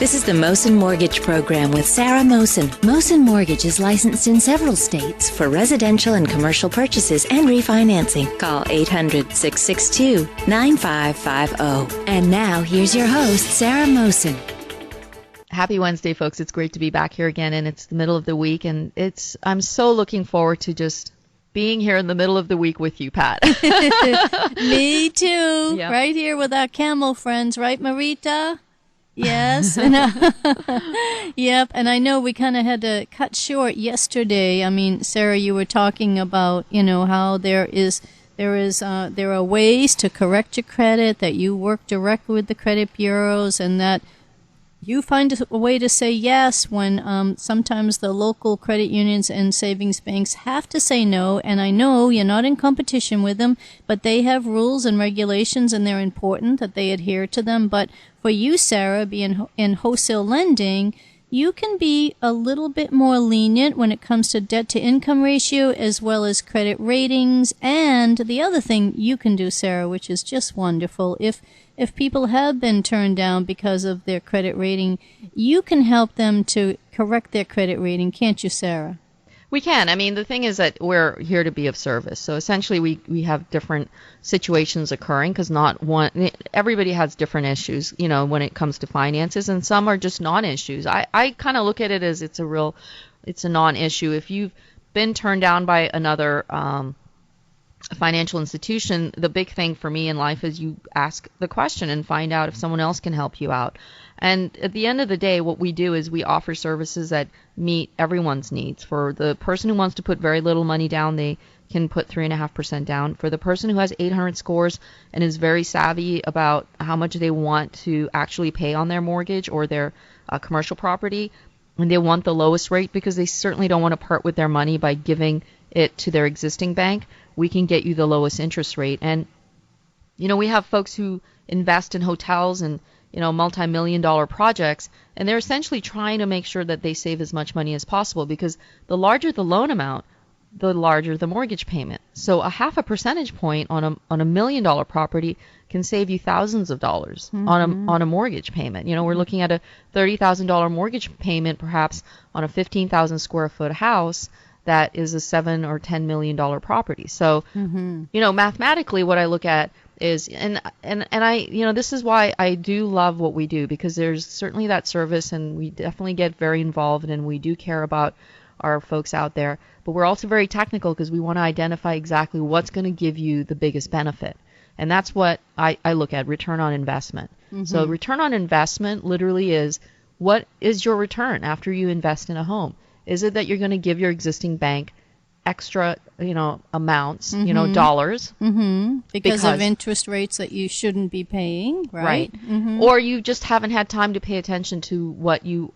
This is the Mohsin Mortgage Program with Sarah Mohsin. Mohsin Mortgage is licensed in several states for residential and commercial purchases and refinancing. Call 800-662-9550. And now, here's your host, Sarah Mohsin. Happy Wednesday, folks. It's great to be back here again, and it's the middle of the week, and I'm so looking forward to just being here in the middle of the week with you, Pat. Me too. Yep. Right here with our camel friends, right, Marita? Yes. Yep. And I know we kind of had to cut short yesterday. I mean, Sarah, you were talking about, how there are ways to correct your credit, that you work directly with the credit bureaus, and that you find a way to say yes when sometimes the local credit unions and savings banks have to say no. And I know you're not in competition with them, but they have rules and regulations, and they're important that they adhere to them. But for you, Sarah, being in wholesale lending, you can be a little bit more lenient when it comes to debt-to-income ratio as well as credit ratings. And the other thing you can do, Sarah, which is just wonderful, if people have been turned down because of their credit rating, you can help them to correct their credit rating, can't you, Sarah? We can. I mean, the thing is that we're here to be of service. So essentially we have different situations occurring because everybody has different issues, when it comes to finances, and some are just non-issues. I kind of look at it as it's a non-issue. If you've been turned down by another financial institution, the big thing for me in life is you ask the question and find out if someone else can help you out. And at the end of the day, what we do is we offer services that meet everyone's needs. For the person who wants to put very little money down, they can put 3.5% down. For the person who has 800 scores and is very savvy about how much they want to actually pay on their mortgage or their commercial property, and they want the lowest rate because they certainly don't want to part with their money by giving it to their existing bank, we can get you the lowest interest rate. And, we have folks who invest in hotels and, multi-million-dollar projects, and they're essentially trying to make sure that they save as much money as possible because the larger the loan amount, the larger the mortgage payment. So a 0.5 percentage point on a $1 million property can save you thousands of dollars on a mortgage payment. We're looking at a $30,000 mortgage payment perhaps on a 15,000 square foot house that is a $7 or $10 million property. So, mathematically what I look at is, and I, this is why I do love what we do, because there's certainly that service, and we definitely get very involved, and we do care about our folks out there, but we're also very technical because we want to identify exactly what's going to give you the biggest benefit. And that's what I look at, return on investment. So return on investment literally is, what is your return after you invest in a home? Is it that you're going to give your existing bank extra, amounts, dollars? Because of interest rates that you shouldn't be paying, right? Or you just haven't had time to pay attention to what you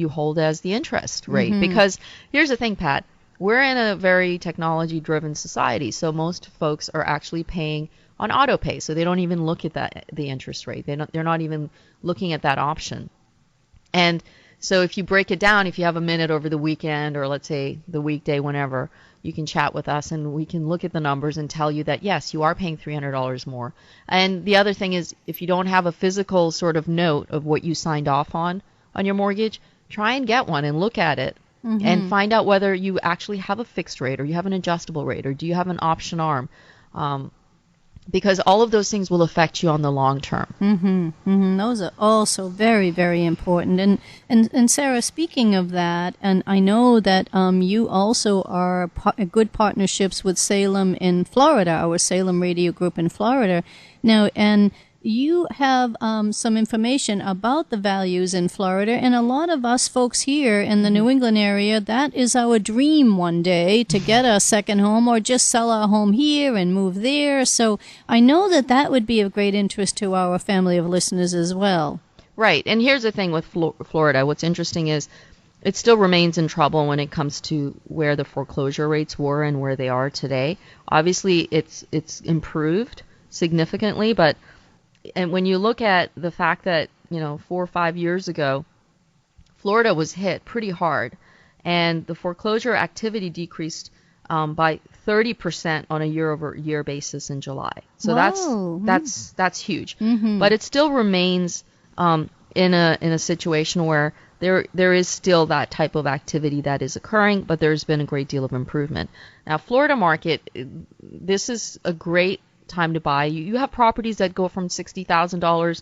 hold as the interest rate. Because here's the thing, Pat, we're in a very technology-driven society, so most folks are actually paying on auto pay, so they don't even look at the interest rate. They're not even looking at that option. And so if you break it down, if you have a minute over the weekend or let's say the weekday, whenever, you can chat with us and we can look at the numbers and tell you that, yes, you are paying $300 more. And the other thing is, if you don't have a physical sort of note of what you signed off on your mortgage, try and get one and look at it and find out whether you actually have a fixed rate or you have an adjustable rate or do you have an option arm. Because all of those things will affect you on the long term. Those are also very, very important. And Sarah, speaking of that, and I know that you also are good partnerships with Salem in Florida, our Salem Radio Group in Florida. Now, and you have some information about the values in Florida, and a lot of us folks here in the New England area, that is our dream one day, to get a second home or just sell our home here and move there. So I know that would be of great interest to our family of listeners as well. Right. And here's the thing with Florida. What's interesting is it still remains in trouble when it comes to where the foreclosure rates were and where they are today. Obviously, it's improved significantly, and when you look at the fact that, 4 or 5 years ago, Florida was hit pretty hard, and the foreclosure activity decreased by 30% on a year-over-year basis in July. So that's huge. But it still remains in a situation where there is still that type of activity that is occurring, but there's been a great deal of improvement. Now, Florida market, this is a great time to buy. You have properties that go from $60,000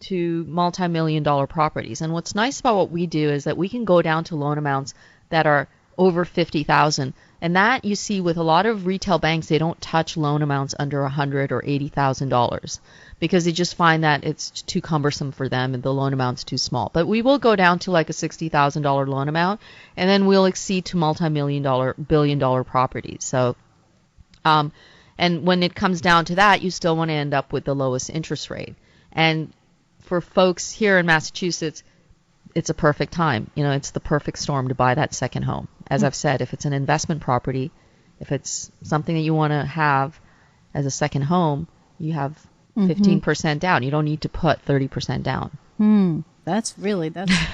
to multi-million-dollar properties. And what's nice about what we do is that we can go down to loan amounts that are over $50,000. And that you see with a lot of retail banks, they don't touch loan amounts under $100,000 or $80,000 because they just find that it's too cumbersome for them and the loan amount's too small. But we will go down to like a $60,000 loan amount, and then we'll exceed to multi-million-dollar, billion-dollar properties. So, and when it comes down to that, you still want to end up with the lowest interest rate. And for folks here in Massachusetts, it's a perfect time. It's the perfect storm to buy that second home. As I've said, if it's an investment property, if it's something that you want to have as a second home, you have 15% down. You don't need to put 30% down. That's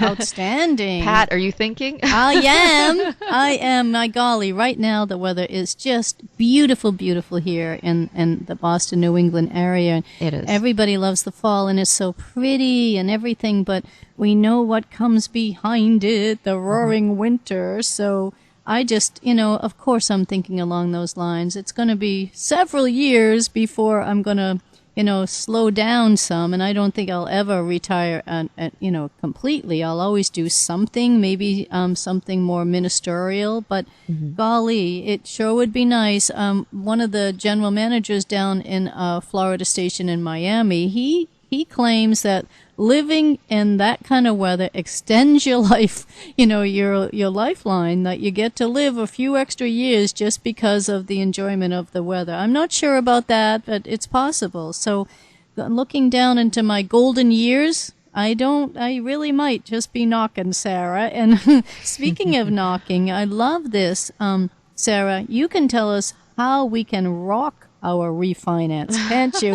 outstanding. Pat, are you thinking? I am. My golly, right now the weather is just beautiful, beautiful here in the Boston, New England area. It is. Everybody loves the fall, and it's so pretty and everything, but we know what comes behind it, the roaring winter. So I just, of course I'm thinking along those lines. It's going to be several years before I'm going to slow down some, and I don't think I'll ever retire, completely. I'll always do something, maybe something more ministerial, but golly, it sure would be nice. One of the general managers down in a Florida station in Miami, he claims that living in that kind of weather extends your life, your lifeline, that you get to live a few extra years just because of the enjoyment of the weather. I'm not sure about that, but it's possible. So looking down into my golden years, I really might just be knocking, Sarah. And speaking of knocking, I love this. Sarah, you can tell us how we can rock our refinance, can't you?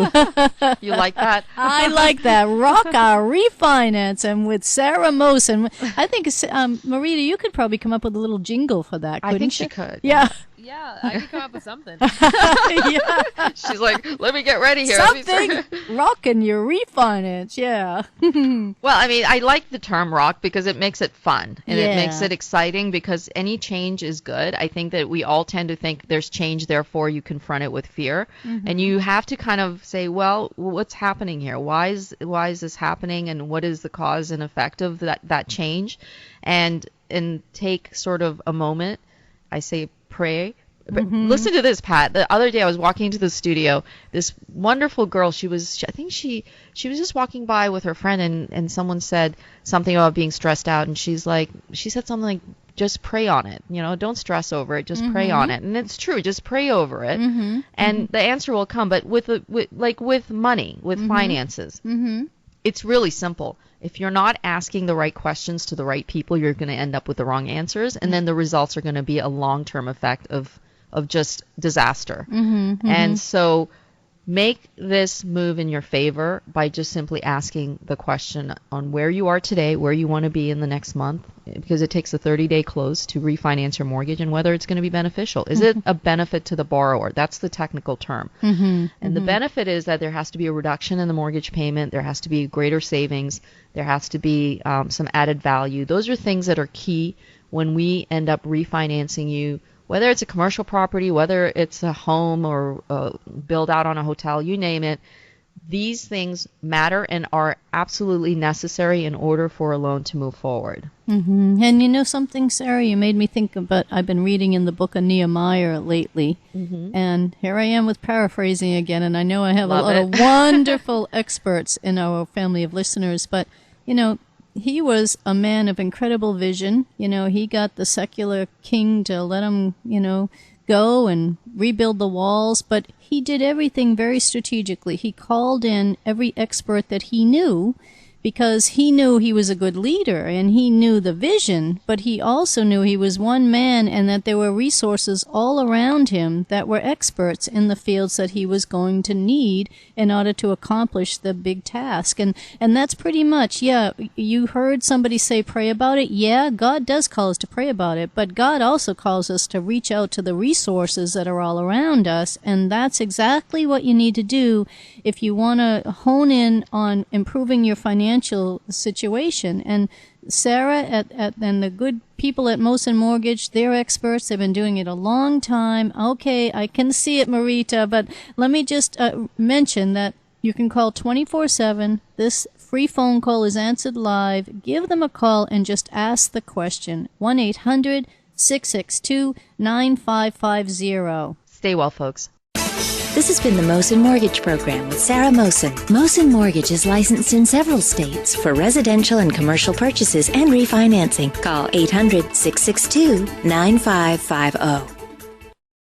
You like that? I like that. Rock our refinance. And with Sarah Mohsin, I think, Marita, you could probably come up with a little jingle for that, couldn't you? I think she could. Yeah. Yeah, I could come up with something. Yeah. She's like, let me get ready here. Something rocking your refinance, yeah. Well, I mean, I like the term rock because it makes it fun and Yeah. it makes it exciting because any change is good. I think that we all tend to think there's change, therefore you confront it with fear. And you have to kind of say, well, what's happening here? Why is this happening, and what is the cause and effect of that change? And take sort of a moment. I say pray. But listen to this, Pat. The other day I was walking into the studio. This wonderful girl, I think she was just walking by with her friend, and someone said something about being stressed out, and she said something like, just pray on it. Don't stress over it. Just pray on it. And it's true. Just pray over it. And the answer will come. But with money, with finances, it's really simple. If you're not asking the right questions to the right people, you're going to end up with the wrong answers, and then the results are going to be a long-term effect of just disaster. And so make this move in your favor by just simply asking the question on where you are today, where you want to be in the next month, because it takes a 30-day close to refinance your mortgage, and whether it's going to be beneficial. Is it a benefit to the borrower? That's the technical term. And the benefit is that there has to be a reduction in the mortgage payment. There has to be greater savings. There has to be some added value. Those are things that are key when we end up refinancing you, whether it's a commercial property, whether it's a home or build out on a hotel, you name it. These things matter and are absolutely necessary in order for a loan to move forward. And you know something, Sarah? You made me think about, I've been reading in the book of Nehemiah lately, and here I am with paraphrasing again, and I know I have a lot of wonderful experts in our family of listeners, but, he was a man of incredible vision. He got the secular king to let him, go and rebuild the walls, but he did everything very strategically. He called in every expert that he knew, because he knew he was a good leader and he knew the vision, but he also knew he was one man and that there were resources all around him that were experts in the fields that he was going to need in order to accomplish the big task. And that's pretty much, you heard somebody say pray about it. Yeah, God does call us to pray about it, but God also calls us to reach out to the resources that are all around us, and that's exactly what you need to do if you want to hone in on improving your financial financial situation. And Sarah and the good people at Mosin Mortgage, they're experts. They've been doing it a long time. Okay, I can see it, Marita, but let me just mention that you can call 24/7. This free phone call is answered live. Give them a call and just ask the question. 1-800-662-9550. Stay well, folks. This has been the Mosin Mortgage Program with Sarah Mohsin. Mosin Mortgage is licensed in several states for residential and commercial purchases and refinancing. Call 800-662-9550.